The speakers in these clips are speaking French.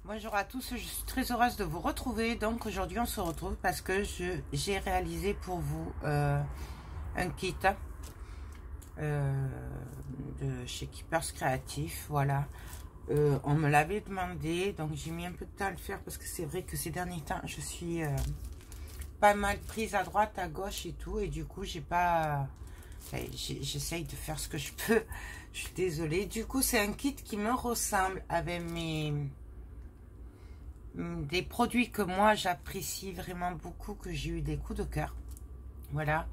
Bonjour à tous, je suis très heureuse de vous retrouver. Donc aujourd'hui on se retrouve parce que j'ai réalisé pour vous un kit de chez Keepers Créatif. Voilà, on me l'avait demandé, donc j'ai mis un peu de temps à le faire parce que c'est vrai que ces derniers temps je suis pas mal prise à droite, à gauche et tout, et du coup j'ai pas... J'essaye de faire ce que je peux. Je suis désolée. Du coup c'est un kit qui me ressemble avec des produits que moi j'apprécie vraiment beaucoup, que j'ai eu des coups de cœur. Voilà.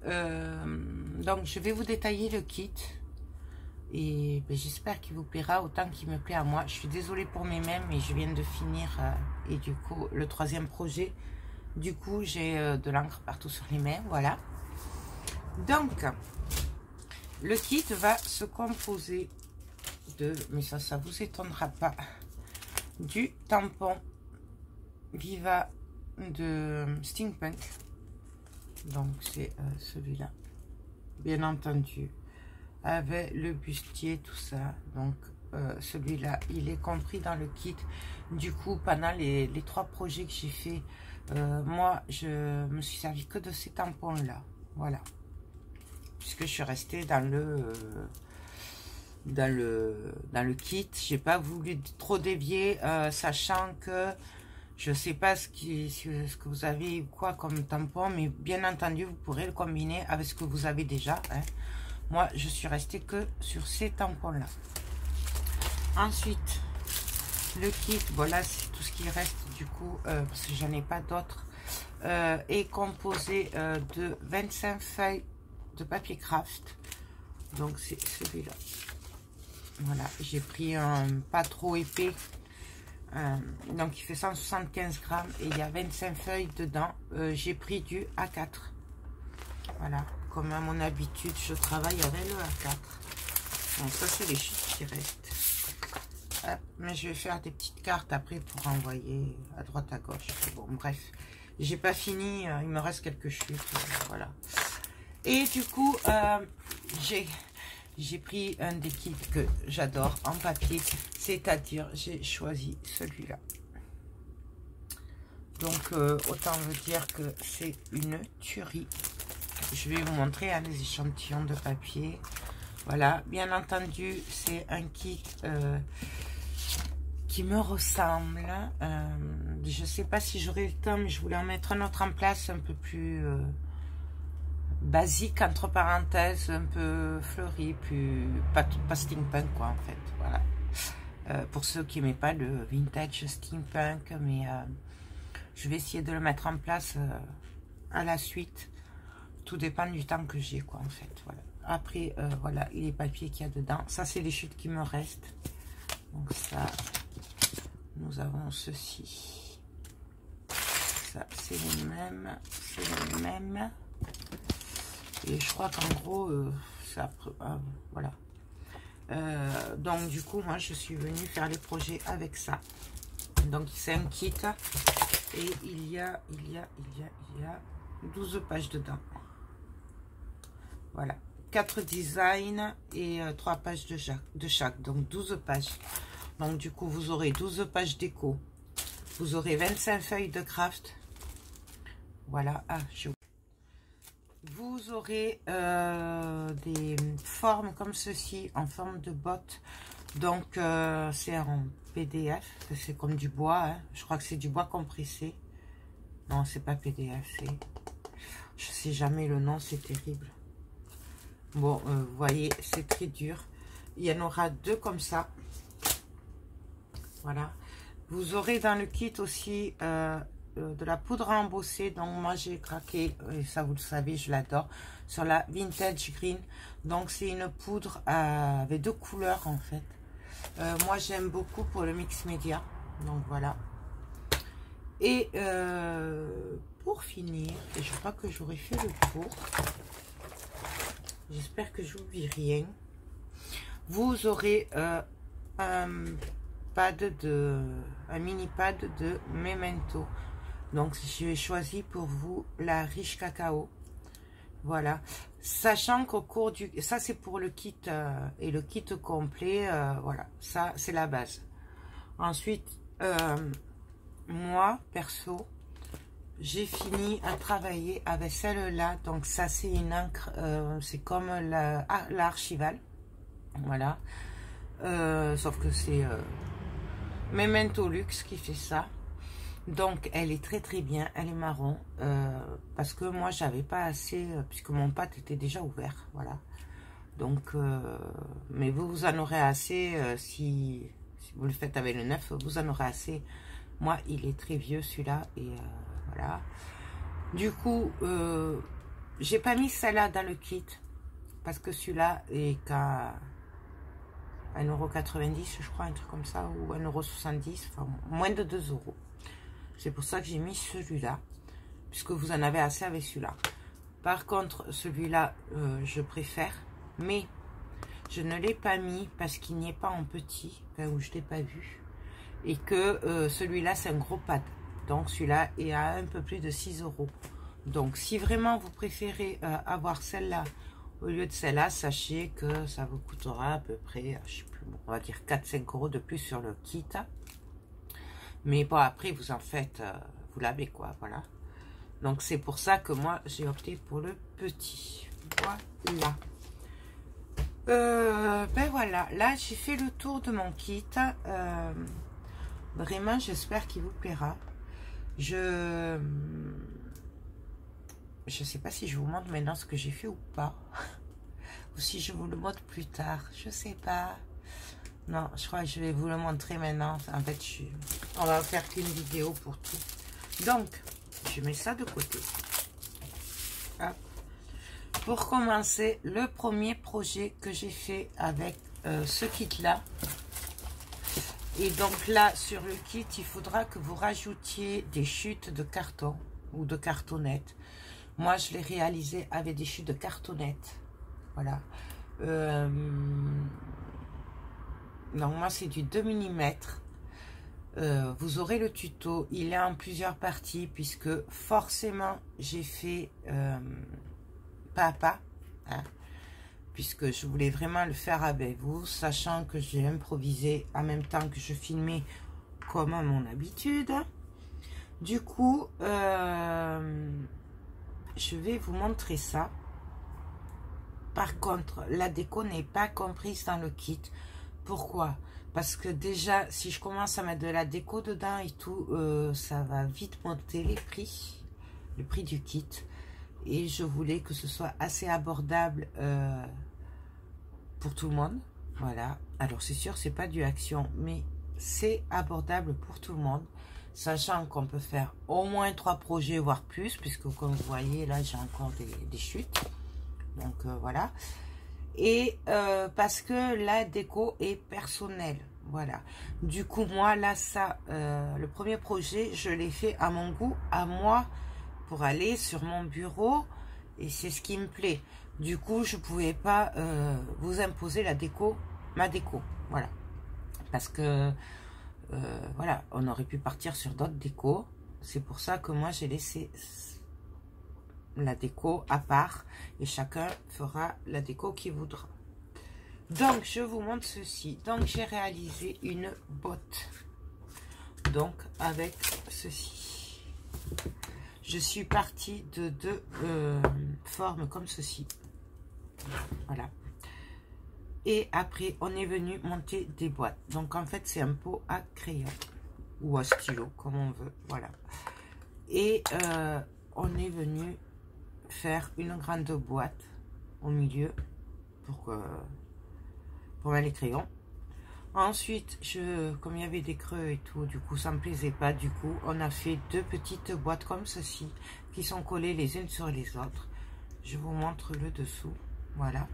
Donc je vais vous détailler le kit et ben, j'espère qu'il vous plaira autant qu'il me plaît à moi. Je suis désolée pour mes mains, mais je viens de finir et du coup le troisième projet, du coup j'ai de l'encre partout sur les mains. Voilà. Donc le kit va se composer de, mais ça vous étonnera pas, du tampon Viva de Steampunk. Donc c'est celui-là, bien entendu, avec le bustier, tout ça. Donc celui-là, il est compris dans le kit. Du coup, pendant les 3 projets que j'ai fait, moi, je me suis servi que de ces tampons-là. Voilà. Puisque je suis restée dans le kit. J'ai pas voulu trop dévier, sachant que je sais pas ce que vous avez ou quoi comme tampon, mais bien entendu vous pourrez le combiner avec ce que vous avez déjà, hein. Moi je suis restée que sur ces tampons là. Ensuite le kit, voilà, c'est tout ce qui reste du coup, parce que j'en ai pas d'autres, est composé de 25 feuilles de papier craft. Donc c'est celui-là. Voilà, j'ai pris un pas trop épais, donc il fait 175 grammes et il y a 25 feuilles dedans. J'ai pris du A4. Voilà, comme à mon habitude, je travaille avec le A4. Donc ça c'est les chutes qui restent. Hop, mais je vais faire des petites cartes après pour envoyer à droite à gauche. Bon bref, j'ai pas fini, il me reste quelques chutes, voilà. Et du coup j'ai pris un des kits que j'adore en papier, c'est-à-dire j'ai choisi celui-là. Donc autant vous dire que c'est une tuerie. Je vais vous montrer les échantillons de papier. Voilà, bien entendu c'est un kit qui me ressemble. Je sais pas si j'aurai le temps, mais je voulais en mettre un autre en place, un peu plus basique, entre parenthèses, un peu fleuri, plus pas steampunk quoi en fait. Voilà, pour ceux qui n'aimaient pas le vintage steampunk, mais je vais essayer de le mettre en place à la suite. Tout dépend du temps que j'ai quoi en fait. Voilà. Après voilà les papiers qu'il y a dedans, ça c'est les chutes qui me restent. Donc ça, nous avons ceci, ça c'est les mêmes, c'est les mêmes. Et je crois qu'en gros, ça, voilà. Donc du coup, moi, je suis venue faire les projets avec ça. Donc c'est un kit et il y a 12 pages dedans. Voilà, 4 designs et 3 pages de chaque. Donc 12 pages. Donc du coup, vous aurez 12 pages déco. Vous aurez 25 feuilles de craft. Voilà, vous aurez des formes comme ceci, en forme de bottes. Donc, c'est en PDF. C'est comme du bois. Hein. Je crois que c'est du bois compressé. Non, c'est pas PDF. Je sais jamais le nom, c'est terrible. Bon, vous voyez, c'est très dur. Il y en aura 2 comme ça. Voilà. Vous aurez dans le kit aussi... de la poudre à embosser. Donc moi j'ai craqué, et ça vous le savez, je l'adore, sur la Vintage Green. Donc c'est une poudre avec 2 couleurs en fait. Moi j'aime beaucoup pour le mix média. Donc voilà. Et pour finir, et je crois que j'aurais fait le tour, j'espère que j'oublie rien, vous aurez un mini pad de Memento. Donc j'ai choisi pour vous la riche cacao. Voilà, sachant qu'au cours du... Ça c'est pour le kit et le kit complet. Voilà, ça c'est la base. Ensuite, moi, perso, j'ai fini à travailler avec celle-là. Donc ça, c'est une encre, c'est comme l'archival. Voilà. Sauf que c'est Memento Luxe qui fait ça. Donc elle est très très bien, elle est marron. Parce que moi, j'avais pas assez, puisque mon pâte était déjà ouvert. Voilà. Donc, mais vous en aurez assez si vous le faites avec le neuf, vous en aurez assez. Moi, il est très vieux celui-là et voilà. Du coup, j'ai pas mis celle-là dans le kit parce que celui-là est qu'à 1,90 €, je crois, un truc comme ça, ou 1,70 €, enfin moins de 2 €. C'est pour ça que j'ai mis celui-là, puisque vous en avez assez avec celui-là. Par contre, celui-là, je préfère, mais je ne l'ai pas mis parce qu'il n'y est pas en petit, enfin, où je ne l'ai pas vu. Et que celui-là, c'est un gros pad. Donc, celui-là est à un peu plus de 6 €. Donc, si vraiment vous préférez avoir celle-là au lieu de celle-là, sachez que ça vous coûtera à peu près, je sais plus, on va dire 4-5 € de plus sur le kit. Mais bon, après, vous en faites, vous l'avez, quoi, voilà. Donc, c'est pour ça que moi, j'ai opté pour le petit. Voilà. Ben voilà, là, j'ai fait le tour de mon kit. Vraiment, j'espère qu'il vous plaira. Je sais pas si je vous montre maintenant ce que j'ai fait ou pas. Ou si je vous le montre plus tard. Je sais pas. Non, je crois que je vais vous le montrer maintenant. En fait, on va faire qu'une vidéo pour tout. Donc, je mets ça de côté. Hop. Pour commencer, le premier projet que j'ai fait avec ce kit-là. Et donc là, sur le kit, il faudra que vous rajoutiez des chutes de carton ou de cartonnettes. Moi, je l'ai réalisé avec des chutes de cartonnettes. Voilà. Donc moi, c'est du 2 mm. Vous aurez le tuto. Il est en plusieurs parties puisque forcément, j'ai fait pas à pas. Hein, puisque je voulais vraiment le faire avec vous, sachant que j'ai improvisé en même temps que je filmais comme à mon habitude. Du coup, je vais vous montrer ça. Par contre, la déco n'est pas comprise dans le kit. Pourquoi? Parce que déjà, si je commence à mettre de la déco dedans et tout, ça va vite monter les prix. Le prix du kit. Et je voulais que ce soit assez abordable pour tout le monde. Voilà. Alors, c'est sûr, c'est pas du action, mais c'est abordable pour tout le monde. Sachant qu'on peut faire au moins 3 projets, voire plus, puisque comme vous voyez, là, j'ai encore des chutes. Donc, voilà. Et parce que la déco est personnelle. Voilà. Du coup, moi, là, ça, le premier projet, je l'ai fait à mon goût, à moi, pour aller sur mon bureau. Et c'est ce qui me plaît. Du coup, je pouvais pas vous imposer la déco, ma déco. Voilà. Parce que, voilà, on aurait pu partir sur d'autres décos. C'est pour ça que moi, j'ai laissé la déco à part. Et chacun fera la déco qu'il voudra. Donc, je vous montre ceci. Donc, j'ai réalisé une botte. Donc, avec ceci. Je suis partie de 2 formes comme ceci. Voilà. Et après, on est venu monter des boîtes. Donc, en fait, c'est un pot à crayon. Ou à stylo, comme on veut. Voilà. Et on est venu faire une grande boîte au milieu pour mettre les crayons. Ensuite, comme il y avait des creux et tout, du coup, ça me plaisait pas. Du coup, on a fait 2 petites boîtes comme ceci, qui sont collées les unes sur les autres. Je vous montre le dessous. Voilà.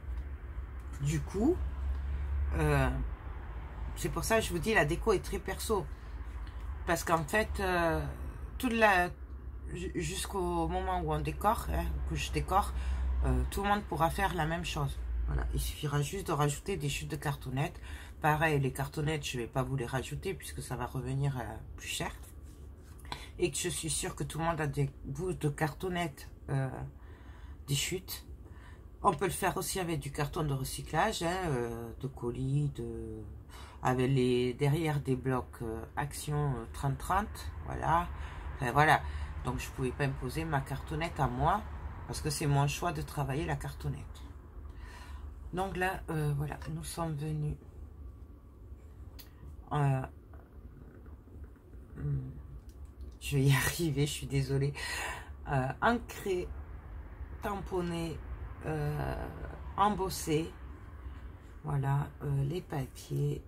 Du coup, c'est pour ça que je vous dis, la déco est très perso. Parce qu'en fait, jusqu'au moment où on décore, hein, que je décore, tout le monde pourra faire la même chose. Voilà. Il suffira juste de rajouter des chutes de cartonnettes. Pareil, les cartonnettes, je ne vais pas vous les rajouter puisque ça va revenir plus cher. Et que je suis sûre que tout le monde a des bouts de cartonnettes, des chutes. On peut le faire aussi avec du carton de recyclage, hein, de colis, avec les derrière des blocs Action 30-30, voilà. Enfin, voilà, donc je pouvais pas imposer ma cartonnette à moi, parce que c'est mon choix de travailler la cartonnette. Donc là, voilà, nous sommes venus je vais y arriver, je suis désolée, ancrer, tamponner, embosser, voilà, les papiers.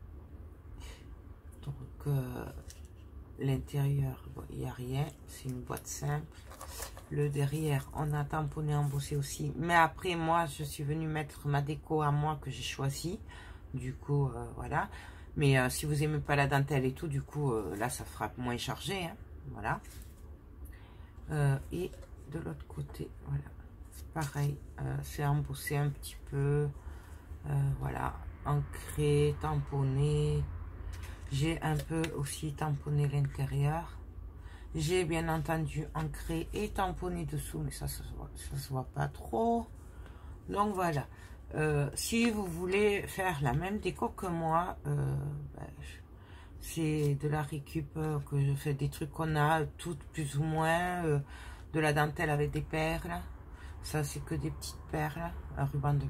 Donc l'intérieur, bon, il n'y a rien, c'est une boîte simple. Le derrière, on a tamponné, embossé aussi, mais après moi je suis venue mettre ma déco à moi que j'ai choisi, du coup voilà. Mais si vous aimez pas la dentelle et tout, du coup là ça fera moins chargé, hein, voilà. Et de l'autre côté, voilà, pareil, c'est embossé un petit peu, voilà, ancré, tamponné. J'ai un peu aussi tamponné l'intérieur. J'ai bien entendu ancré et tamponné dessous, mais ça se voit pas trop. Donc voilà. Si vous voulez faire la même déco que moi, ben, c'est de la récup que je fais, des trucs qu'on a toutes plus ou moins, de la dentelle avec des perles. Ça c'est que des petites perles, un ruban de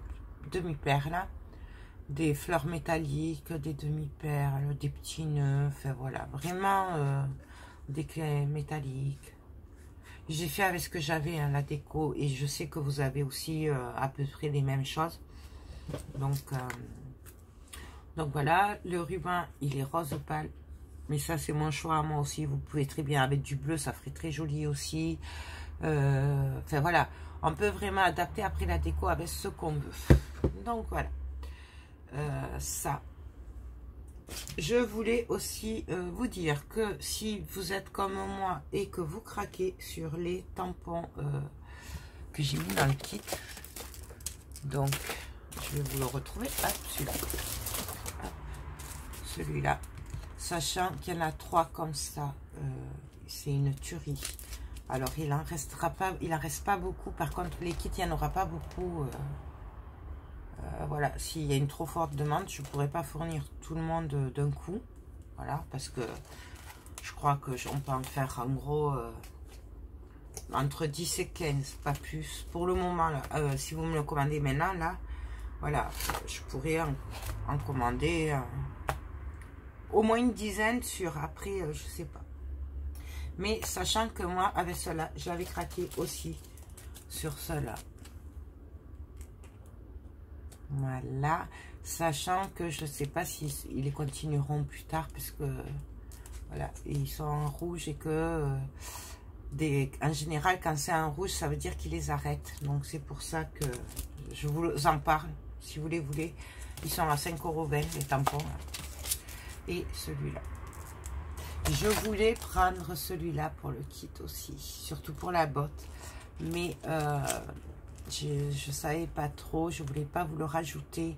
demi-perles, des fleurs métalliques, des demi-perles, des petits nœuds, enfin voilà, vraiment des clés métalliques. J'ai fait avec ce que j'avais, hein, la déco, et je sais que vous avez aussi à peu près les mêmes choses. Donc voilà, le ruban il est rose pâle, mais ça c'est mon choix à moi aussi. Vous pouvez très bien avec du bleu, ça ferait très joli aussi. Enfin voilà, on peut vraiment adapter après la déco avec ce qu'on veut. Donc voilà, ça. Je voulais aussi vous dire que si vous êtes comme moi et que vous craquez sur les tampons que j'ai mis dans le kit, donc je vais vous le retrouver, celui-là. Celui-là, sachant qu'il y en a 3 comme ça, c'est une tuerie. Alors il en restera pas, il en reste pas beaucoup. Par contre les kits, il n'y en aura pas beaucoup. Voilà, s'il y a une trop forte demande, je pourrais pas fournir tout le monde d'un coup. Voilà, parce que je crois que on peut en faire en gros entre 10 et 15, pas plus. Pour le moment, là, si vous me le commandez maintenant, là, voilà, je pourrais en commander au moins une dizaine sur, après, je sais pas. Mais sachant que moi, avec cela, j'avais craqué aussi sur cela. Voilà, sachant que je ne sais pas s'ils les continueront plus tard, parce que voilà, ils sont en rouge et que en général, quand c'est en rouge, ça veut dire qu'ils les arrêtent. Donc c'est pour ça que je vous en parle. Si vous les voulez, ils sont à 5,20 € les tampons. Et celui-là. Je voulais prendre celui-là pour le kit aussi, surtout pour la botte. Mais je ne savais pas trop, je voulais pas vous le rajouter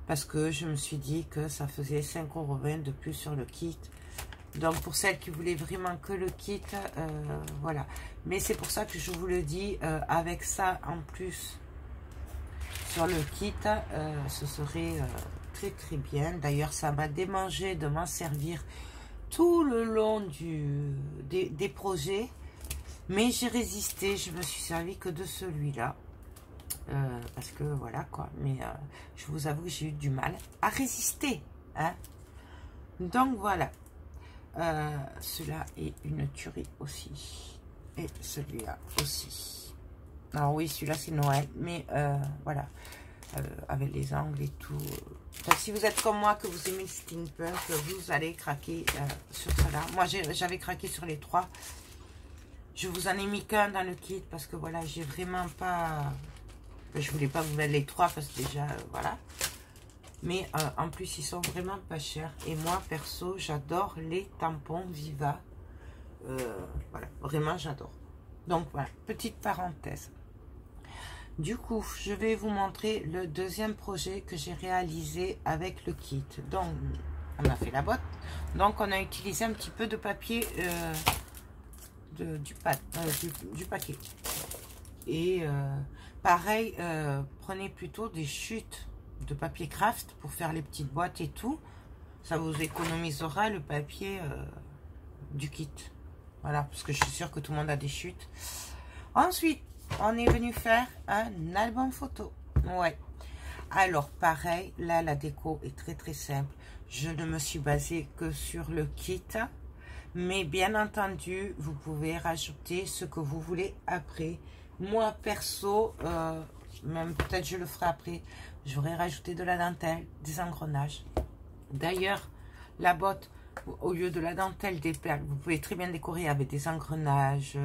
parce que je me suis dit que ça faisait 5,20 € de plus sur le kit. Donc pour celles qui voulaient vraiment que le kit, voilà. Mais c'est pour ça que je vous le dis, avec ça en plus sur le kit, ce serait très très bien. D'ailleurs ça m'a démangé de m'en servir tout le long des projets. Mais j'ai résisté, je me suis servi que de celui-là. Parce que voilà quoi. Mais je vous avoue que j'ai eu du mal à résister. Hein. Donc voilà. Celui-là est une tuerie aussi. Et celui-là aussi. Alors oui, celui-là c'est Noël. Mais voilà. Avec les angles et tout. Donc, si vous êtes comme moi, que vous aimez le steampunk, vous allez craquer sur cela. Moi j'avais craqué sur les 3. Je vous en ai mis qu'un dans le kit parce que voilà, j'ai vraiment pas... Je voulais pas vous mettre les 3 parce que déjà, voilà. Mais en plus, ils sont vraiment pas chers. Et moi, perso, j'adore les tampons Viva. Voilà, vraiment, j'adore. Donc voilà, petite parenthèse. Du coup, je vais vous montrer le deuxième projet que j'ai réalisé avec le kit. Donc, on a fait la boîte. Donc, on a utilisé un petit peu de papier... du paquet. Et pareil, prenez plutôt des chutes de papier craft pour faire les petites boîtes et tout. Ça vous économisera le papier du kit. Voilà, parce que je suis sûre que tout le monde a des chutes. Ensuite, on est venu faire un album photo. Ouais. Alors, pareil, là, la déco est très, très simple. Je ne me suis basée que sur le kit. Mais bien entendu, vous pouvez rajouter ce que vous voulez après. Moi, perso, même peut-être je le ferai après, j'aurais rajouté de la dentelle, des engrenages. D'ailleurs, la botte, au lieu de la dentelle, des perles, vous pouvez très bien décorer avec des engrenages.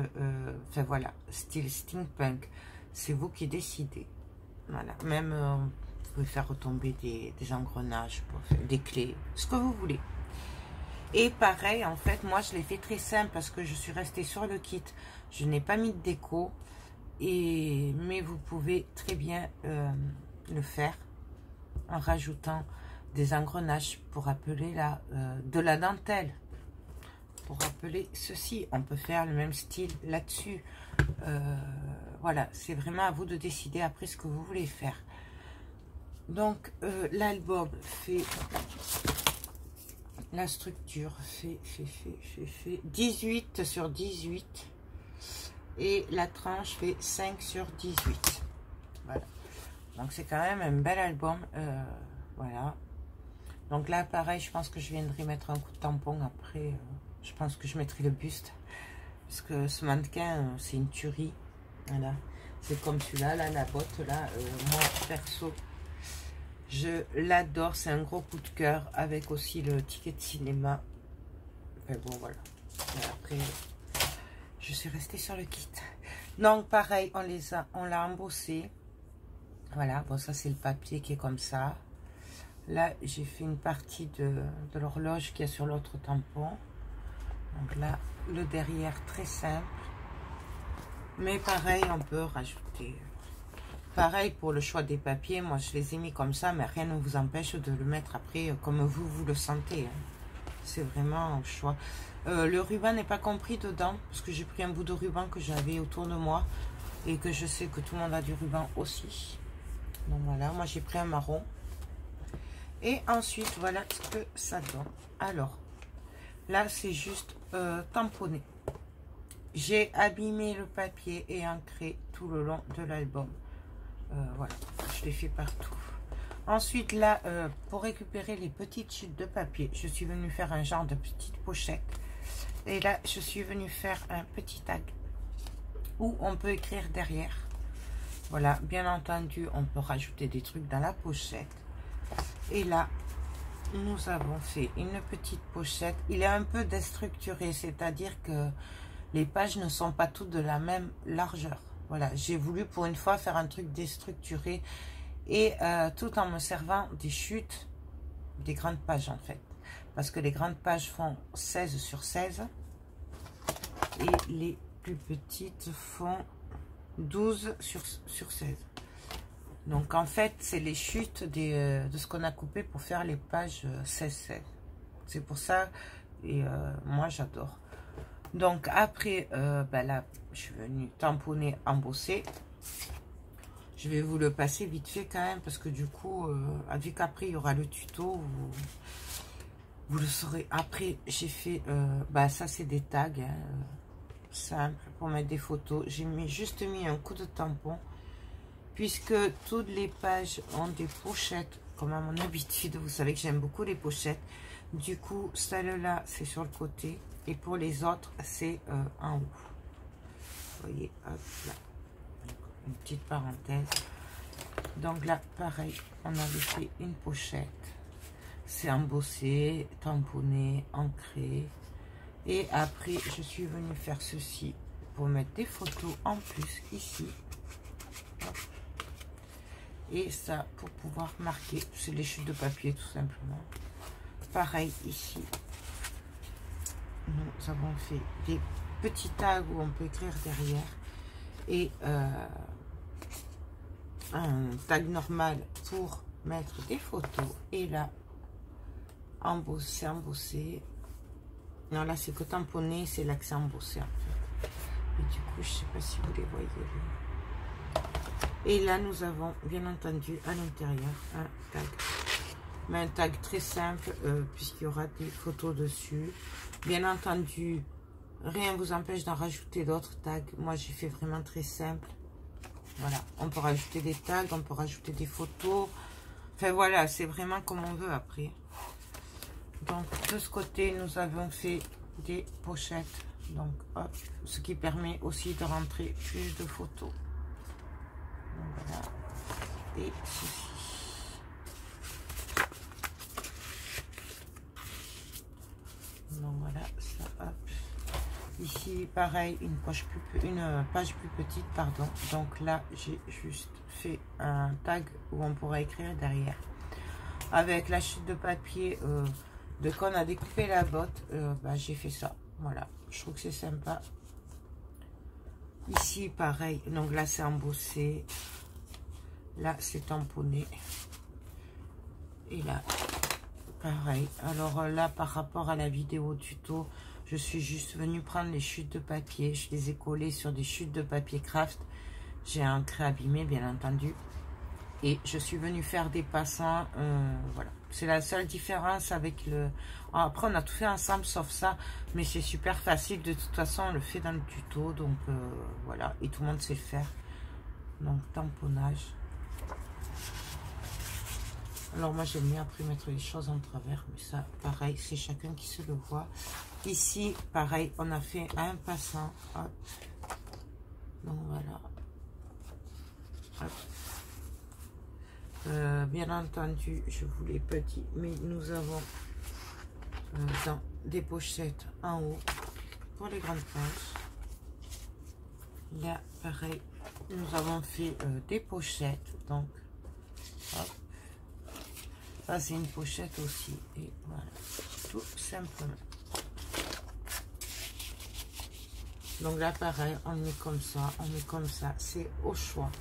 Enfin voilà, style steampunk. C'est vous qui décidez. Voilà, même vous pouvez faire retomber des engrenages, des clés, ce que vous voulez. Et pareil, en fait, moi, je l'ai fait très simple parce que je suis restée sur le kit. Je n'ai pas mis de déco. Mais vous pouvez très bien le faire en rajoutant des engrenages pour appeler de la dentelle. Pour appeler ceci, on peut faire le même style là-dessus. Voilà, c'est vraiment à vous de décider après ce que vous voulez faire. Donc, l'album fait... La structure fait 18 sur 18 et la tranche fait 5 sur 18. Voilà. Donc c'est quand même un bel album. Voilà. Donc là, pareil, je pense que je viendrai mettre un coup de tampon après. Je pense que je mettrai le buste. Parce que ce mannequin, c'est une tuerie. Voilà. C'est comme celui-là, là, la botte, là. Moi, perso, je l'adore, c'est un gros coup de cœur avec aussi le ticket de cinéma. Mais bon, voilà. Et après, je suis restée sur le kit. Donc, pareil, on l'a embossé. Voilà, bon, ça c'est le papier qui est comme ça. Là, j'ai fait une partie de l'horloge qui est sur l'autre tampon. Donc là, le derrière, très simple. Mais pareil, on peut rajouter... Pareil pour le choix des papiers, moi je les ai mis comme ça, mais rien ne vous empêche de le mettre après comme vous le sentez. Hein. C'est vraiment un choix. Le ruban n'est pas compris dedans, parce que j'ai pris un bout de ruban que j'avais autour de moi, et que je sais que tout le monde a du ruban aussi. Donc voilà, moi j'ai pris un marron. Et ensuite, voilà ce que ça donne. Alors, là c'est juste tamponné. J'ai abîmé le papier et ancré tout le long de l'album. Voilà, je l'ai fait partout. Ensuite, là, pour récupérer les petites chutes de papier, je suis venue faire un genre de petite pochette. Et là, je suis venue faire un petit tag où on peut écrire derrière. Voilà, bien entendu, on peut rajouter des trucs dans la pochette. Et là, nous avons fait une petite pochette. Il est un peu déstructuré, c'est-à-dire que les pages ne sont pas toutes de la même largeur. Voilà, j'ai voulu pour une fois faire un truc déstructuré et tout en me servant des chutes, des grandes pages en fait. Parce que les grandes pages font 16 sur 16 et les plus petites font 12 sur 16. Donc en fait, c'est les chutes de ce qu'on a coupé pour faire les pages 16-16. C'est pour ça, et moi j'adore. Donc après, là, je suis venue tamponner, embosser. Je vais vous le passer vite fait quand même, parce que du coup, vu qu'après, il y aura le tuto, vous le saurez. Après, j'ai fait, ça c'est des tags, hein, simples, pour mettre des photos. J'ai juste mis un coup de tampon, puisque toutes les pages ont des pochettes, comme à mon habitude. Vous savez que j'aime beaucoup les pochettes. Du coup, celle-là, c'est sur le côté. Et pour les autres, c'est en haut. Vous voyez, hop là. Une petite parenthèse. Donc là, pareil, on avait fait une pochette. C'est embossé, tamponné, ancré. Et après, je suis venue faire ceci pour mettre des photos en plus ici. Et ça, pour pouvoir marquer. C'est les chutes de papier, tout simplement. Pareil ici. Nous avons fait des petits tags où on peut écrire derrière et un tag normal pour mettre des photos. Et là, embossé. Non, là c'est que tamponné, c'est là que c'est embossé en fait. Et du coup, je sais pas si vous les voyez. Et là, nous avons bien entendu à l'intérieur un tag. mais un tag très simple, puisqu'il y aura des photos dessus. Bien entendu, rien ne vous empêche d'en rajouter d'autres tags. Moi, j'ai fait vraiment très simple. Voilà, on peut rajouter des tags, on peut rajouter des photos. Enfin, voilà, c'est vraiment comme on veut après. Donc, de ce côté, nous avons fait des pochettes. Donc, hop, ce qui permet aussi de rentrer plus de photos. Donc, voilà. Et ceci. Donc voilà, ça, hop. Ici, pareil, une page plus petite, pardon. Donc là, j'ai juste fait un tag où on pourra écrire derrière. Avec la chute de papier de quand on a découpé la botte, bah, j'ai fait ça. Voilà, je trouve que c'est sympa. Ici, pareil. Donc là, c'est embossé. Là, c'est tamponné. Et là, pareil. Alors là, par rapport à la vidéo tuto, je suis juste venue prendre les chutes de papier. Je les ai collées sur des chutes de papier craft. J'ai un craie abîmé, bien entendu. Et je suis venue faire des passants. Voilà. C'est la seule différence avec le... Après, on a tout fait ensemble, sauf ça. Mais c'est super facile. De toute façon, on le fait dans le tuto. Donc, voilà. Et tout le monde sait le faire. Donc, tamponnage. Alors moi j'aime bien après mettre les choses en travers, mais ça pareil, c'est chacun qui se le voit. Ici pareil, on a fait un passant. Hop. Donc voilà. Hop. Bien entendu, je voulais petit, mais nous avons dans des pochettes en haut pour les grandes pages. Là pareil, nous avons fait des pochettes, donc hop. Ça, c'est une pochette aussi. Et voilà, tout simplement. Donc là, pareil, on met comme ça, on met comme ça. C'est au choix.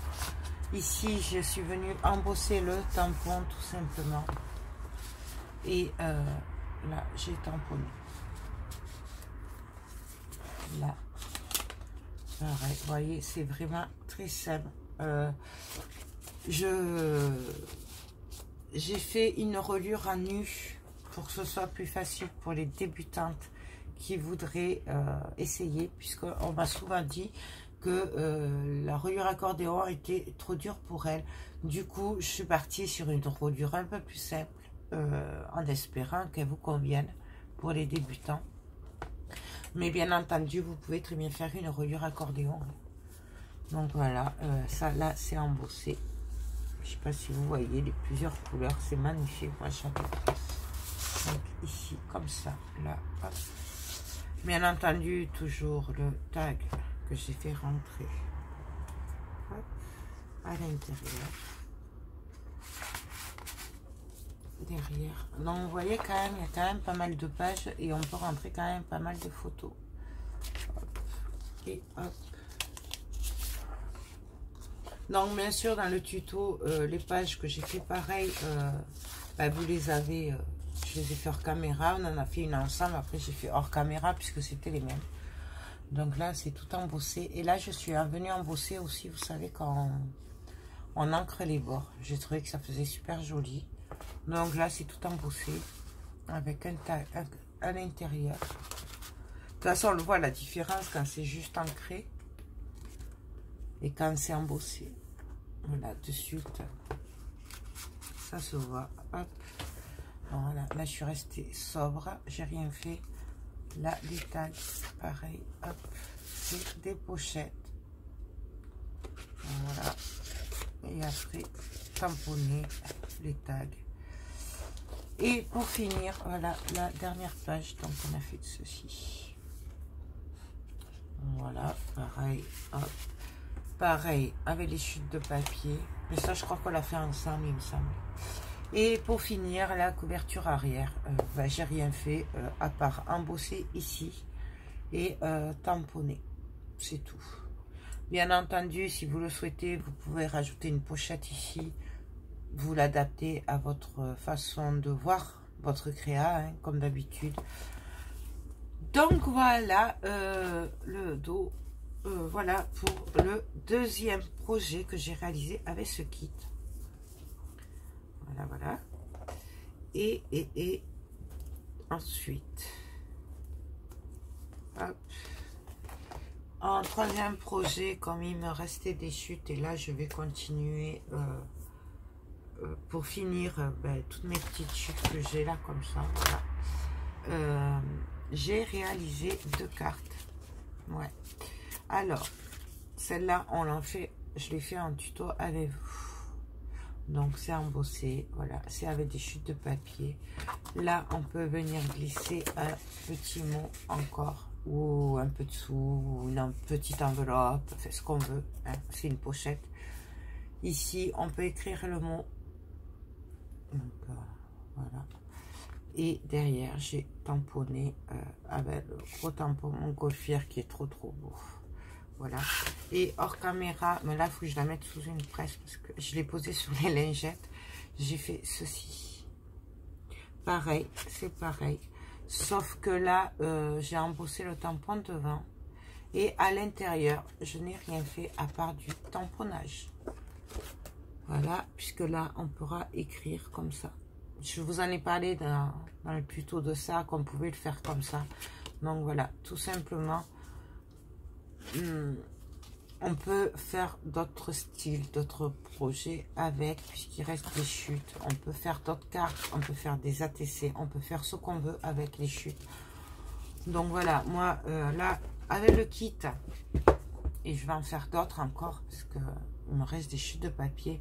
Ici, je suis venue embosser le tampon, tout simplement. Et là, j'ai tamponné. Là, pareil. Vous voyez, c'est vraiment très simple. J'ai fait une reliure à nu pour que ce soit plus facile pour les débutantes qui voudraient essayer, puisqu'on m'a souvent dit que la reliure accordéon était trop dure pour elles. Du coup, je suis partie sur une reliure un peu plus simple, en espérant qu'elle vous convienne pour les débutants. Mais bien entendu, vous pouvez très bien faire une reliure accordéon. Donc voilà, ça là, c'est embossé. Je ne sais pas si vous voyez les plusieurs couleurs, c'est magnifique, moi j'adore. Donc ici, comme ça, là, hop. Bien entendu, toujours le tag que j'ai fait rentrer, hop, à l'intérieur. Derrière. Donc vous voyez quand même, il y a quand même pas mal de pages et on peut rentrer quand même pas mal de photos. Hop. Et hop. Donc bien sûr dans le tuto, les pages que j'ai fait pareil, bah, vous les avez, je les ai fait hors caméra, on en a fait une ensemble, après j'ai fait hors caméra puisque c'était les mêmes. Donc là c'est tout embossé et là je suis venue embosser aussi, vous savez quand on encre les bords, j'ai trouvé que ça faisait super joli. Donc là c'est tout embossé avec un tag à l'intérieur. De toute façon on le voit la différence quand c'est juste ancré et quand c'est embossé. Voilà, de suite, ça se voit. Hop. Voilà, là je suis restée sobre, j'ai rien fait. Là, des tags, pareil. Hop, c'est des pochettes. Voilà. Et après, tamponner les tags. Et pour finir, voilà la dernière page. Donc, on a fait ceci. Voilà, pareil. Hop. Pareil, avec les chutes de papier. Mais ça, je crois qu'on l'a fait ensemble, il me semble. Et pour finir, la couverture arrière. Bah, j'ai rien fait, à part embosser ici et tamponner. C'est tout. Bien entendu, si vous le souhaitez, vous pouvez rajouter une pochette ici. Vous l'adaptez à votre façon de voir votre créa, hein, comme d'habitude. Donc voilà, le dos. Voilà pour le deuxième projet que j'ai réalisé avec ce kit. Voilà, voilà. Et ensuite, hop. En troisième projet, comme il me restait des chutes, et là je vais continuer pour finir toutes mes petites chutes que j'ai là comme ça. Voilà. J'ai réalisé 2 cartes. Ouais. Alors, celle-là, on l'a fait, je l'ai fait en tuto avec vous. Donc c'est embossé, voilà, c'est avec des chutes de papier. Là, on peut venir glisser un petit mot encore, ou un peu dessous, ou une petite enveloppe, fait ce qu'on veut, hein, c'est une pochette. Ici, on peut écrire le mot. Donc, voilà. Et derrière, j'ai tamponné avec le gros tampon montgolfière qui est trop beau. Voilà. Et hors caméra, mais là, il faut que je la mette sous une presse parce que je l'ai posée sur les lingettes. J'ai fait ceci. Pareil, c'est pareil. Sauf que là, j'ai embossé le tampon devant. Et à l'intérieur, je n'ai rien fait à part du tamponnage. Voilà, puisque là, on pourra écrire comme ça. Je vous en ai parlé dans le tuto de ça, qu'on pouvait le faire comme ça. Donc voilà, tout simplement, on peut faire d'autres styles, d'autres projets avec, puisqu'il reste des chutes. On peut faire d'autres cartes, on peut faire des ATC, on peut faire ce qu'on veut avec les chutes. Donc voilà, moi, là, avec le kit, et je vais en faire d'autres encore, parce qu'il me reste des chutes de papier.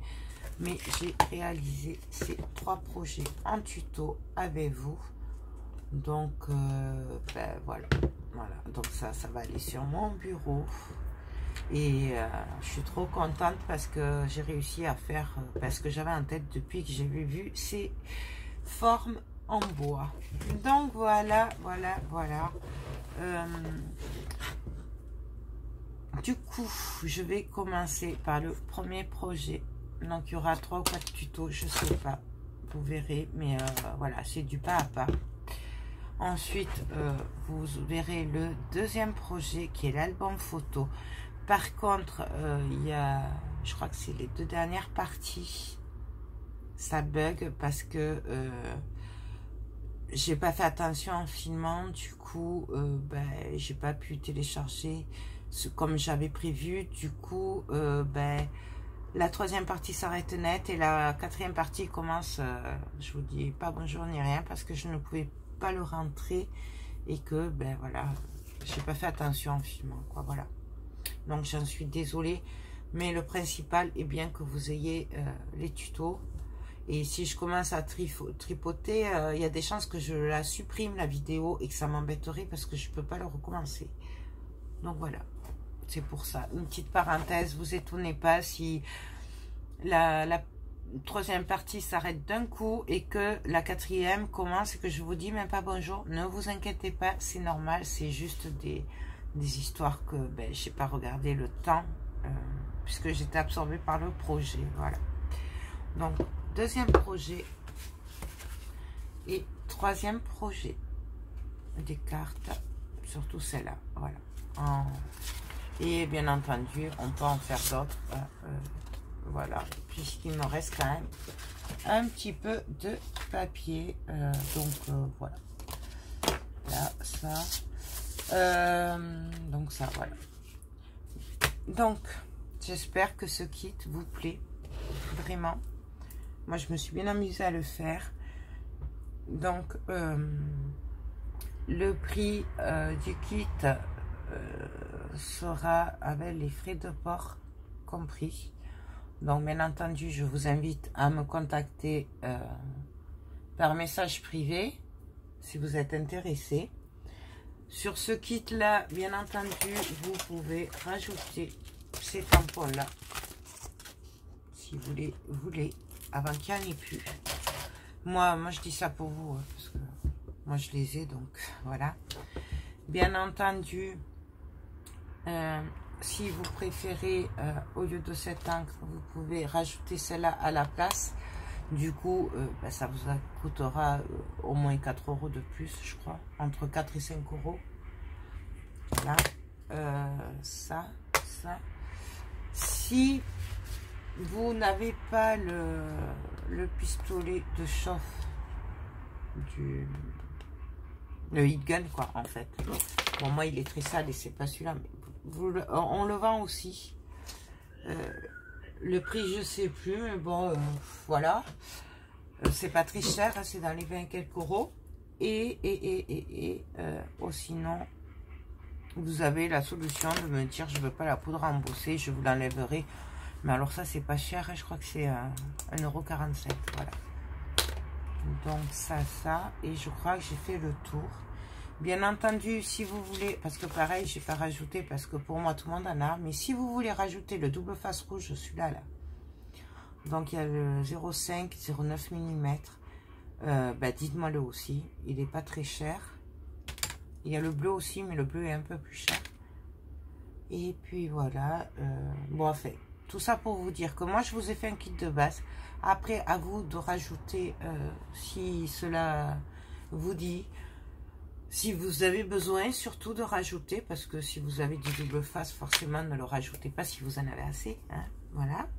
Mais j'ai réalisé ces 3 projets en tuto avec vous. Donc, voilà. Donc ça va aller sur mon bureau. Et je suis trop contente parce que j'ai réussi à faire ce que j'avais en tête depuis que j'avais vu ces formes en bois. Donc, voilà. Du coup, je vais commencer par le premier projet. Donc, il y aura 3 ou 4 tutos, je sais pas. Vous verrez, mais voilà, c'est du pas à pas. Ensuite, vous verrez le deuxième projet qui est l'album photo. Par contre, il y a, je crois que c'est les 2 dernières parties. Ça bug parce que j'ai pas fait attention en filmant. Du coup, j'ai pas pu télécharger comme j'avais prévu. Du coup, la 3e partie s'arrête net et la 4e partie commence, je vous dis pas bonjour ni rien parce que je ne pouvais pas le rentrer et que, voilà, j'ai pas fait attention en filmant, quoi, voilà. Donc, j'en suis désolée, mais le principal est bien que vous ayez les tutos. Et si je commence à tripoter, il y a des chances que je la supprime, la vidéo, et que ça m'embêterait parce que je peux pas le recommencer. Donc, voilà. C'est pour ça. Une petite parenthèse, vous étonnez pas si la 3e partie s'arrête d'un coup et que la 4e commence et que je vous dis même pas bonjour. Ne vous inquiétez pas, c'est normal. C'est juste des histoires que j'ai pas regardé le temps puisque j'étais absorbée par le projet. Voilà. Donc, 2e projet et 3e projet des cartes, surtout celle-là. Voilà. Et bien entendu, on peut en faire d'autres. Voilà, puisqu'il me reste quand même un petit peu de papier. Donc, voilà. Là, ça. Donc, ça, voilà. Donc, j'espère que ce kit vous plaît. Vraiment. Moi, je me suis bien amusée à le faire. Donc, le prix du kit sera avec les frais de port compris. Donc, bien entendu, je vous invite à me contacter par message privé si vous êtes intéressé. Sur ce kit-là, bien entendu, vous pouvez rajouter ces tampons-là si vous les voulez, avant qu'il n'y en ait plus. Moi, je dis ça pour vous, hein, parce que moi, je les ai, donc voilà. Bien entendu, si vous préférez, au lieu de cette encre, vous pouvez rajouter celle-là à la place. Du coup, ça vous coûtera au moins 4 € de plus, je crois. Entre 4 et 5 €. Voilà. Ça. Si vous n'avez pas le pistolet de chauffe le heat gun, quoi, en fait. Bon, moi, il est très sale et c'est pas celui-là, mais on le vend aussi. Le prix, je sais plus, mais bon, voilà. C'est pas très cher, hein, c'est dans les 20 quelques euros. Oh, sinon, vous avez la solution de me dire, je veux pas la poudre embossée, je vous l'enlèverai. Mais alors ça, c'est pas cher, hein, je crois que c'est 1,47 €, voilà. Donc ça, et je crois que j'ai fait le tour. Bien entendu, si vous voulez, parce que pareil, j'ai pas rajouté, parce que pour moi, tout le monde en a, mais si vous voulez rajouter le double face rouge, celui-là, là. Donc, il y a le 0,5, 0,9 mm. Dites-moi le aussi, il n'est pas très cher. Il y a le bleu aussi, mais le bleu est un peu plus cher. Et puis, voilà. Bon, enfin, tout ça pour vous dire que moi, je vous ai fait un kit de base. Après, à vous de rajouter, si cela vous dit... Si vous avez besoin, surtout de rajouter, parce que si vous avez du double face, forcément, ne le rajoutez pas si vous en avez assez. Hein, voilà.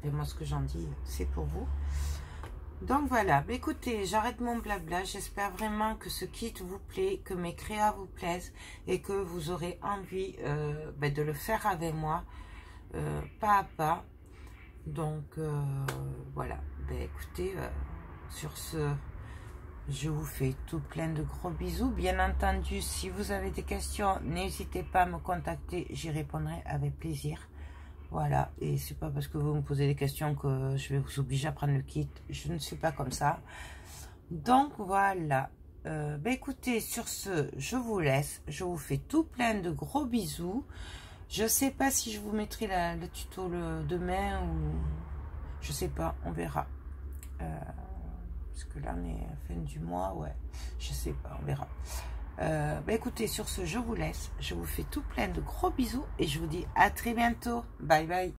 Et moi, ce que j'en dis, c'est pour vous. Donc, voilà. Écoutez, j'arrête mon blabla. J'espère vraiment que ce kit vous plaît, que mes créas vous plaisent et que vous aurez envie de le faire avec moi, pas à pas. Donc, voilà. Écoutez, sur ce... Je vous fais tout plein de gros bisous. Bien entendu, si vous avez des questions, n'hésitez pas à me contacter. J'y répondrai avec plaisir. Voilà. Et c'est pas parce que vous me posez des questions que je vais vous obliger à prendre le kit. Je ne suis pas comme ça. Donc, voilà. Écoutez, sur ce, je vous laisse. Je vous fais tout plein de gros bisous. Je sais pas si je vous mettrai le tuto demain ou... Je sais pas, on verra. Parce que là on est à la fin du mois, ouais, je sais pas, on verra. Écoutez, sur ce, je vous laisse, je vous fais tout plein de gros bisous et je vous dis à très bientôt, bye bye.